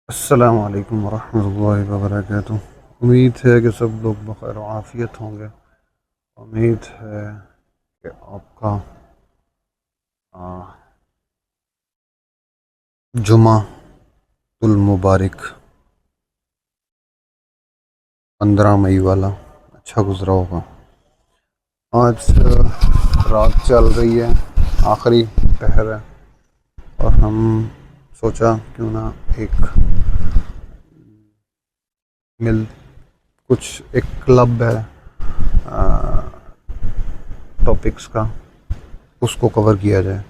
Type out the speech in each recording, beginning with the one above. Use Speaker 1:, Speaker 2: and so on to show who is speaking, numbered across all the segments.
Speaker 1: السلام علیکم ورحمۃ اللہ وبرکاتہ۔ امید ہے کہ سب لوگ بخیر و عافیت ہوں گے۔ امید ہے کہ آپ کا جمعہ المبارک 15 مئی والا اچھا گزرا ہوگا۔ آج رات چل رہی ہے، آخری پہر ہے، اور ہم سوچا کیوں نہ ایک کلب ہے ٹاپکس کا، اس کو کور کیا جائے۔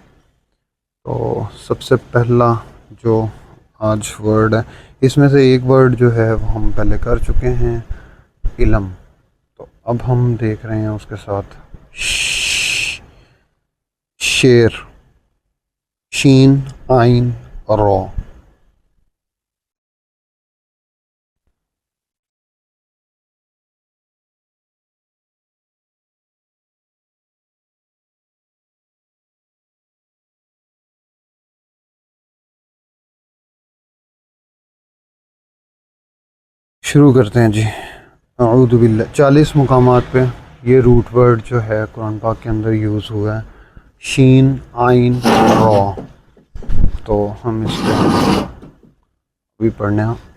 Speaker 1: تو سب سے پہلا جو آج ورڈ ہے، اس میں سے ایک ورڈ جو ہے وہ ہم پہلے کر چکے ہیں، علم۔ تو اب ہم دیکھ رہے ہیں اس کے ساتھ شیر، شین آئین را۔ شروع کرتے ہیں جی۔ اعوذ باللہ 40 مقامات پہ یہ روٹ ورڈ جو ہے قرآن پاک کے اندر یوز ہوا ہے، شین آئین را۔ تو ہم اس کو بھی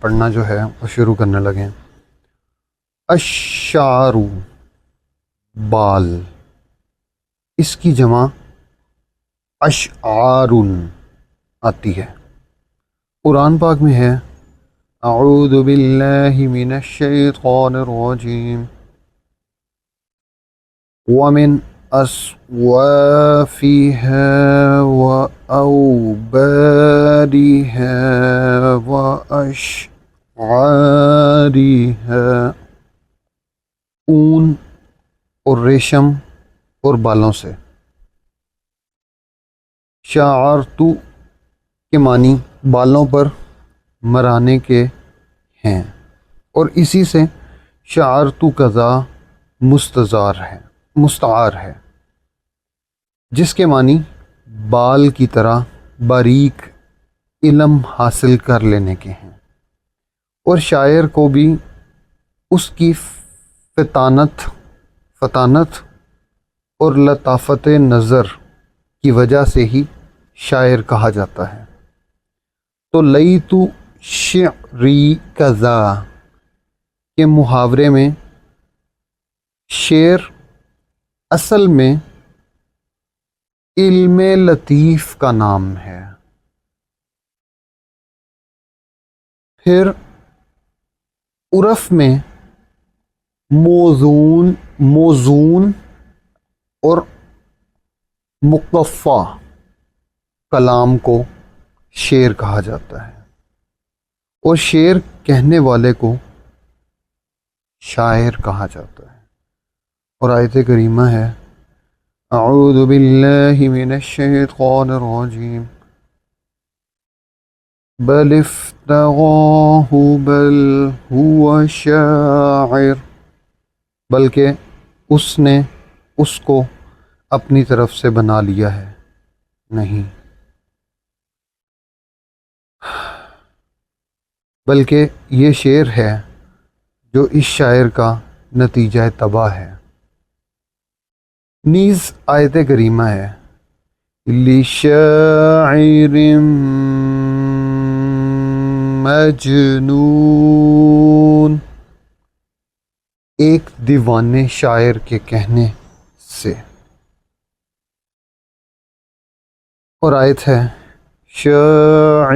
Speaker 1: پڑھنا جو ہے وہ شروع کرنے لگے ہیں۔ الشعر، بال، اس کی جمع اشعار آتی ہے۔ قرآن پاک میں ہے اعوذ باللہ من الشیطان الرجیم ومن أصوافها وأوبارها وأشعارها، اون اور ریشم اور بالوں سے۔ شعرتو کے معنی بالوں پر مرانے کے ہیں، اور اسی سے شعرتو قضا مستعار ہے، جس کے معنی بال کی طرح باریک علم حاصل کر لینے کے ہیں، اور شاعر کو بھی اس کی فطانت اور لطافت نظر کی وجہ سے ہی شاعر کہا جاتا ہے۔ تو لیتو شعری کذا کے محاورے میں شعر اصل میں علم لطیف کا نام ہے۔ پھر عرف میں موزون اور مقفع کلام کو شعر کہا جاتا ہے، اور شعر کہنے والے کو شاعر کہا جاتا ہے۔ اور آیت کریمہ ہے اعوذ باللہ من الشیطان الرجیم بل افتراہ بل هو شاعر، بلکہ اس نے اس کو اپنی طرف سے بنا لیا ہے، نہیں بلکہ یہ شعر ہے جو اس شاعر کا نتیجہ طبع ہے۔ نیز آیت کریمہ ہے لِشَاعِرٍ مجنون، ایک دیوانے شاعر کے کہنے سے۔ اور آیت ہے شاعر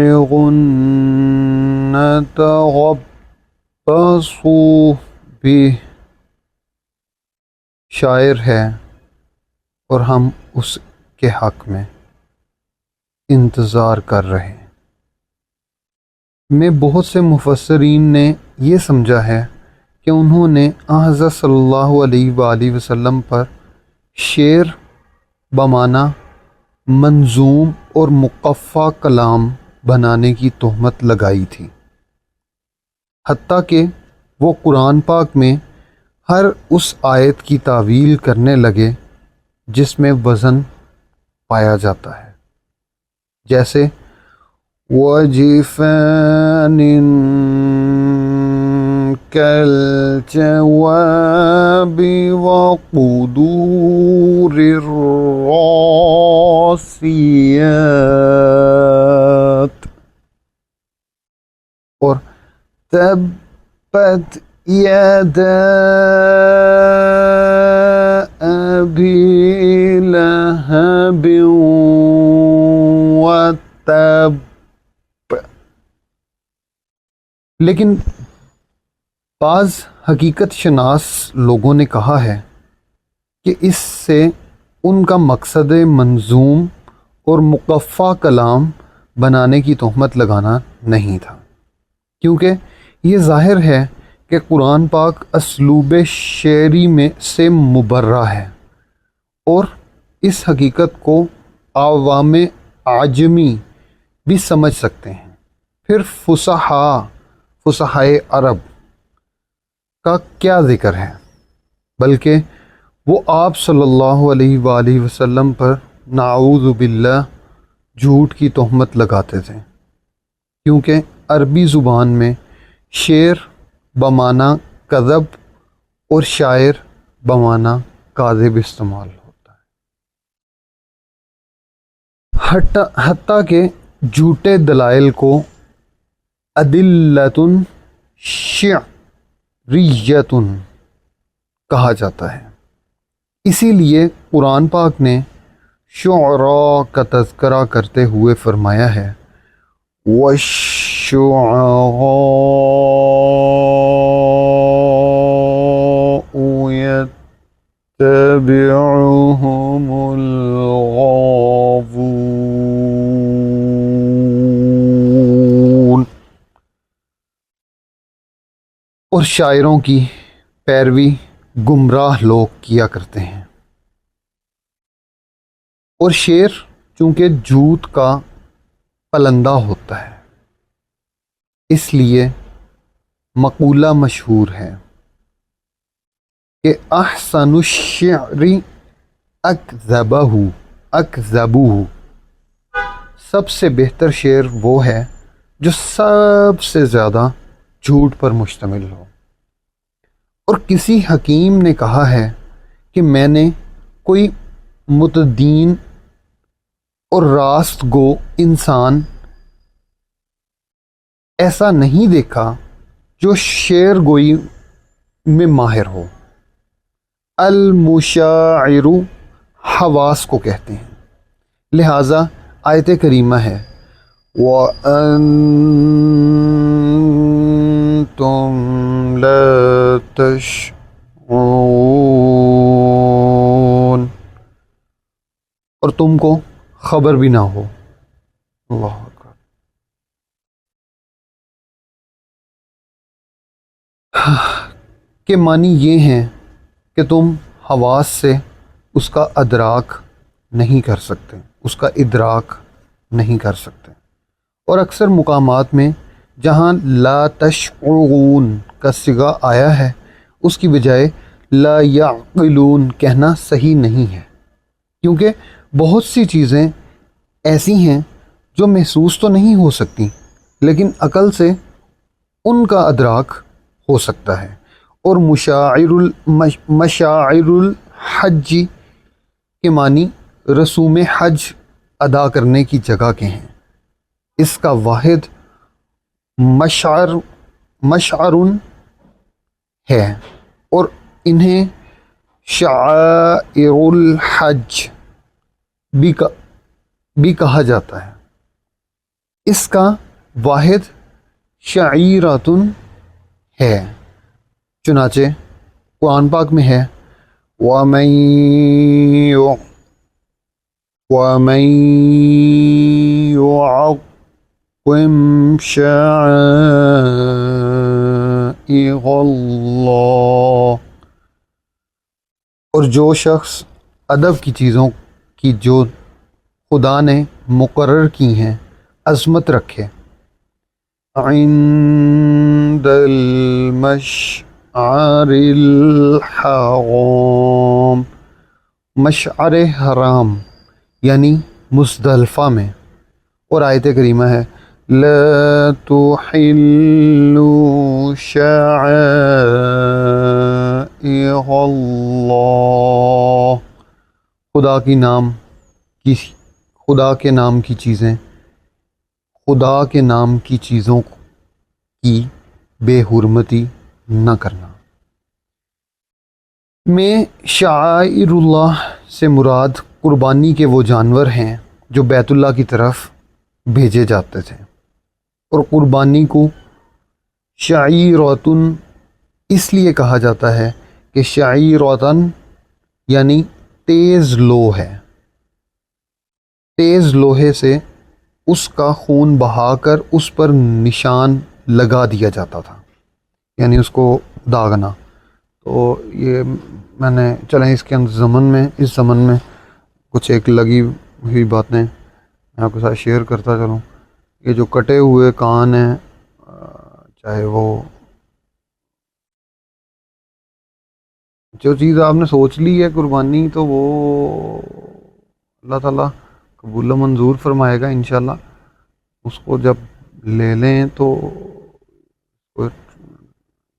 Speaker 1: نتربص بہ، شاعر ہے اور ہم اس کے حق میں انتظار کر رہے ہیں۔ میں بہت سے مفسرین نے یہ سمجھا ہے کہ انہوں نے حضرت صلی اللہ علیہ وآلہ وسلم پر شعر بمعنی منظوم اور مقفع کلام بنانے کی تہمت لگائی تھی، حتیٰ کہ وہ قرآن پاک میں ہر اس آیت کی تعویل کرنے لگے جس میں وزن پایا جاتا ہے، جیسے وجفان كالجواب وقدور الراسيات اور تبت يدا أبي لهب وتب. لیکن بعض حقیقت شناس لوگوں نے کہا ہے کہ اس سے ان کا مقصد منظوم اور مقفع کلام بنانے کی تہمت لگانا نہیں تھا، کیونکہ یہ ظاہر ہے کہ قرآن پاک اسلوب شعری میں سے مبرہ ہے، اور اس حقیقت کو عوام عجمی بھی سمجھ سکتے ہیں۔ پھر فصحائے عرب کا کیا ذکر ہے، بلکہ وہ آپ صلی اللہ علیہ وآلہ وسلم پر نعوذ باللہ جھوٹ کی تہمت لگاتے تھے، کیونکہ عربی زبان میں شعر بمعنی کذب اور شاعر بمعنی کاذب استعمال ہوتا ہے، حتیٰ کہ جھوٹے دلائل کو ادلۃ شعریۃ کہا جاتا ہے۔ اسی لیے قرآن پاک نے شعراء کا تذکرہ کرتے ہوئے فرمایا ہے وَالشُّعَرَاءُ يَتَّبِعُهُمُ الْغَاوُونَ، اور شاعروں کی پیروی گمراہ لوگ کیا کرتے ہیں۔ اور شعر چونکہ جھوٹ کا پلندہ ہوتا ہے، اس لیے مقولہ مشہور ہے کہ احسن الشعر اکذبہ، سب سے بہتر شعر وہ ہے جو سب سے زیادہ جھوٹ پر مشتمل ہو۔ اور کسی حکیم نے کہا ہے کہ میں نے کوئی متدین اور راست گو انسان ایسا نہیں دیکھا جو شعر گوئی میں ماہر ہو۔ المشاعر حواس کو کہتے ہیں، لہٰذا آیت کریمہ ہے وَأَنْتُمْ لَا تَشْعُرُونَ، اور تم کو خبر بھی نہ ہو۔ اللہ اکبر۔ کہ معنی یہ ہیں کہ تم حواس سے اس کا ادراک نہیں کر سکتے، اس کا ادراک نہیں کر سکتے۔ اور اکثر مقامات میں جہاں لا تشعرون کا صیغہ آیا ہے، اس کی بجائے لا یعقلون کہنا صحیح نہیں ہے، کیونکہ بہت سی چیزیں ایسی ہیں جو محسوس تو نہیں ہو سکتی، لیکن عقل سے ان کا ادراک ہو سکتا ہے۔ اور مشاعر الحج کے معنی رسوم حج ادا کرنے کی جگہ کے ہیں۔ اس کا واحد مشعر ہے، اور انہیں شعائر الحج بھی کہا جاتا ہے۔ اس کا واحد شعیرۃ ہے، چنانچہ قرآن پاک میں ہے وَمَن يُعَظِّمْ شَعَائِرَ اللَّهِ، اور جو شخص ادب کی چیزوں کی جو خدا نے مقرر کی ہیں عظمت رکھے، عند المشعر الحرام، مشعر حرام یعنی مزدلفہ میں۔ اور آیت کریمہ ہے لا تحلوا شعائر اللہ، خدا کی نام کی، خدا کے نام کی چیزیں، خدا کے نام کی چیزوں کی بے حرمتی نہ کرنا۔ میں شعائر اللہ سے مراد قربانی کے وہ جانور ہیں جو بیت اللہ کی طرف بھیجے جاتے تھے، اور قربانی کو شعیرۃن اس لیے کہا جاتا ہے کہ شعیرۃن یعنی تیز لو ہے، تیز لوہے سے اس کا خون بہا کر اس پر نشان لگا دیا جاتا تھا، یعنی اس کو داغنا۔ تو یہ میں نے چلیں اس کے ضمن میں، اس ضمن میں کچھ ایک لگی ہوئی باتیں میں آپ کے ساتھ شیئر کرتا چلوں۔ یہ جو کٹے ہوئے کان ہیں، چاہے وہ جو چیز آپ نے سوچ لی ہے قربانی، تو وہ اللہ تعالیٰ قبول و منظور فرمائے گا انشاءاللہ۔ اس کو جب لے لیں تو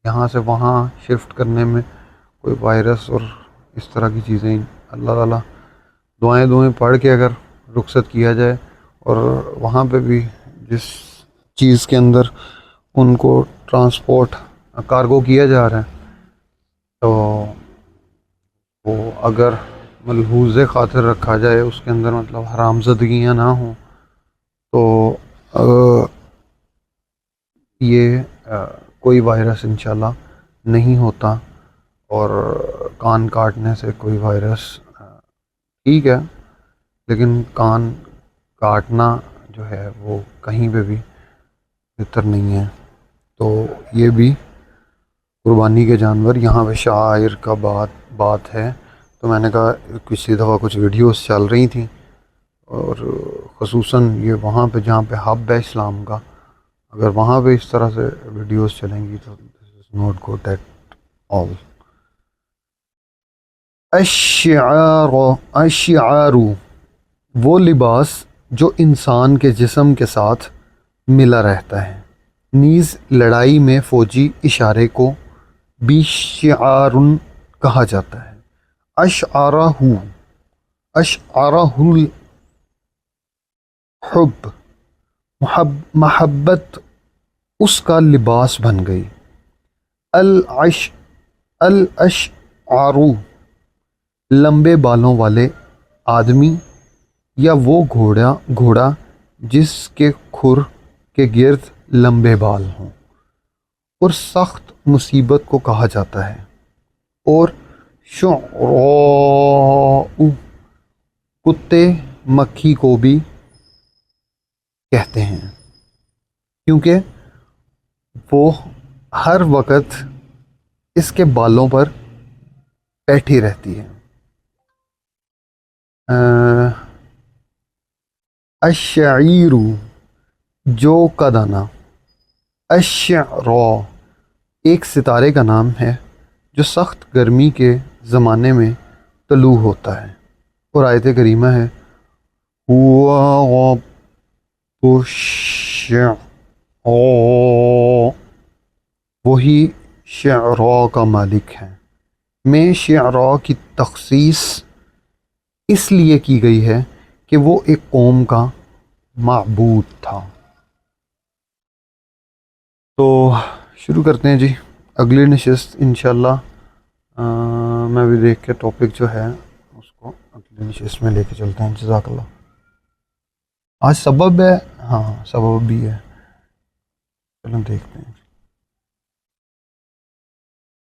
Speaker 1: یہاں سے وہاں شفٹ کرنے میں کوئی وائرس اور اس طرح کی چیزیں اللہ تعالیٰ دعائیں پڑھ کے اگر رخصت کیا جائے، اور وہاں پہ بھی جس چیز کے اندر ان کو ٹرانسپورٹ کارگو کیا جا رہا ہے، تو وہ اگر ملحوظ خاطر رکھا جائے، اس کے اندر مطلب حرام زدگیاں نہ ہوں، تو یہ کوئی وائرس انشاءاللہ نہیں ہوتا۔ اور کان کاٹنے سے کوئی وائرس ٹھیک ہے، لیکن کان کاٹنا جو ہے وہ کہیں پہ بھی بہتر نہیں ہے۔ تو یہ بھی قربانی کے جانور، یہاں پہ شعائر کا بات ہے، تو میں نے کہا کسی دفعہ کچھ ویڈیوز چل رہی تھیں، اور خصوصاً یہ وہاں پہ جہاں پہ ہب ہے اسلام کا، اگر وہاں پہ اس طرح سے ویڈیوز چلیں گی تو this is not good at all. الشعار وہ لباس جو انسان کے جسم کے ساتھ ملا رہتا ہے، نیز لڑائی میں فوجی اشارے کو بھی شعار کہا جاتا ہے۔ اشعارہ الحب، محبت اس کا لباس بن گئی۔ الاشعار لمبے بالوں والے آدمی یا وہ گھوڑا جس کے کھر کے گرد لمبے بال ہوں، اور سخت مصیبت کو کہا جاتا ہے۔ اور شعراء کتے مکھی کو بھی کہتے ہیں، کیونکہ وہ ہر وقت اس کے بالوں پر بیٹھی رہتی ہے۔ الشعیر جو کا دانہ، الشعراء ایک ستارے کا نام ہے جو سخت گرمی کے زمانے میں طلوع ہوتا ہے، اور آیت کریمہ ہے هو رب الشعراء، وہی شعراء کا مالک ہے۔ میں شعراء کی تخصیص اس لیے کی گئی ہے کہ وہ ایک قوم کا معبود تھا۔ تو شروع کرتے ہیں جی اگلی نشست انشاءاللہ۔ میں بھی دیکھ کے ٹاپک جو ہے اس کو اگلی نشست میں لے کے چلتے ہیں۔ جزاک اللہ۔ آج سبب ہے، ہاں سبب بھی ہے، چلو دیکھتے ہیں۔